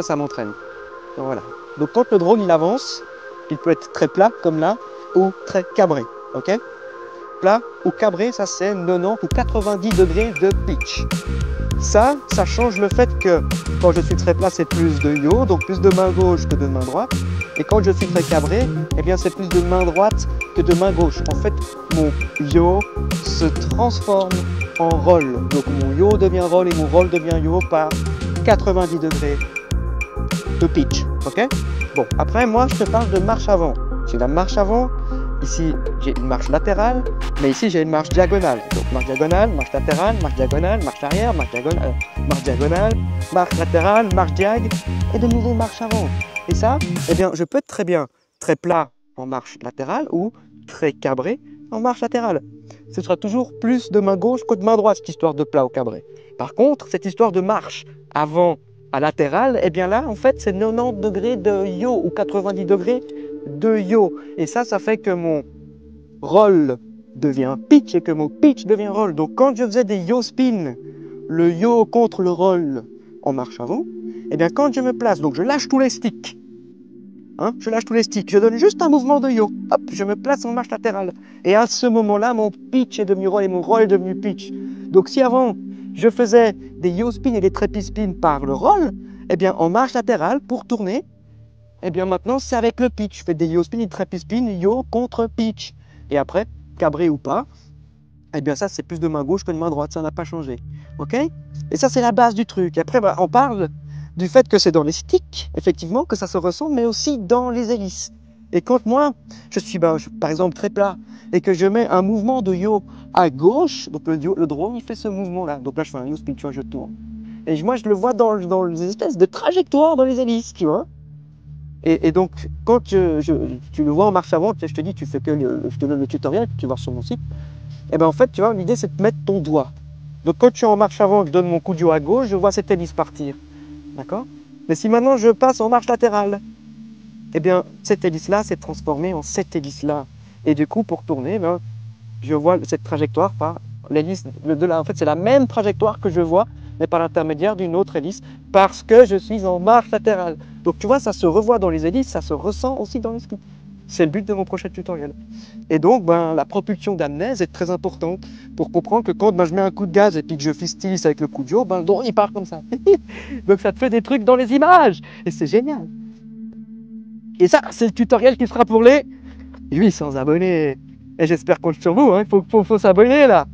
ça m'entraîne. Donc voilà. Donc quand le drone il avance, il peut être très plat comme là, ou très cabré. Ok? Plat ou cabré, ça c'est 90 ou 90 degrés de pitch. Ça change le fait que quand je suis très plat, c'est plus de yaw, donc plus de main gauche que de main droite. Et quand je suis très cabré, eh bien c'est plus de main droite que de main gauche. En fait, mon yaw se transforme en roll. Donc mon yaw devient roll et mon roll devient yaw par 90 degrés de pitch. Ok? Bon, après moi je te parle de marche avant. J'ai la marche avant. Ici, j'ai une marche latérale, mais ici, j'ai une marche diagonale. Donc, marche diagonale, marche latérale, marche diagonale, marche arrière, marche diagonale, marche latérale, marche diag, et de nouveau marche avant. Et ça, eh bien, je peux être très bien très plat en marche latérale ou très cabré en marche latérale. Ce sera toujours plus de main gauche que de main droite, cette histoire de plat ou cabré. Par contre, cette histoire de marche avant à latérale, eh bien là, en fait, c'est 90 degrés de yaw ou 90 degrés de yaw. Et ça fait que mon roll devient pitch et que mon pitch devient roll. Donc quand je faisais des yaw spin, le yaw contre le roll en marche avant, et bien quand je me place, donc je lâche tous les sticks, je lâche tous les sticks, je donne juste un mouvement de yaw, hop, je me place en marche latérale. Et à ce moment-là, mon pitch est devenu roll et mon roll est devenu pitch. Donc si avant, je faisais des yaw spin et des treppy spin par le roll, eh bien en marche latérale, pour tourner, et bien maintenant c'est avec le pitch. Je fais des yaw spin et treppy spin, yaw contre pitch. Et après, cabré ou pas, eh bien ça c'est plus de main gauche que de main droite, ça n'a pas changé. Ok? Et ça c'est la base du truc. Après on parle du fait que c'est dans les sticks, effectivement, que ça se ressent, mais aussi dans les hélices. Et quand moi, je suis par exemple très plat, et que je mets un mouvement de yaw à gauche, donc le drone il fait ce mouvement-là. Donc là je fais un yaw spin, tu vois, je tourne. Et moi je le vois dans les espèces de trajectoires dans les hélices, tu vois. Et donc, quand tu le vois en marche avant, je te dis, tu fais que je te donne le tutoriel, tu vas voir sur mon site. Et bien en fait, tu vois, l'idée c'est de mettre ton doigt. Donc quand tu es en marche avant, je donne mon coup de yaw à gauche, je vois cette hélice partir. D'accord? Mais si maintenant je passe en marche latérale, eh bien cette hélice-là s'est transformée en cette hélice-là. Et du coup, pour tourner, ben, je vois cette trajectoire par l'hélice de là. En fait, c'est la même trajectoire que je vois, mais par l'intermédiaire d'une autre hélice, parce que je suis en marche latérale. Donc tu vois, ça se revoit dans les hélices, ça se ressent aussi dans les skis. C'est le but de mon prochain tutoriel. Et donc, la propulsion d'amnèse est très importante pour comprendre que quand je mets un coup de gaz et puis que je fistille avec le coup de yaw, le drone il part comme ça. Donc ça te fait des trucs dans les images, et c'est génial. Et ça, c'est le tutoriel qui sera pour les 800 abonnés. Et j'espère qu'on compte sur vous, il faut s'abonner là.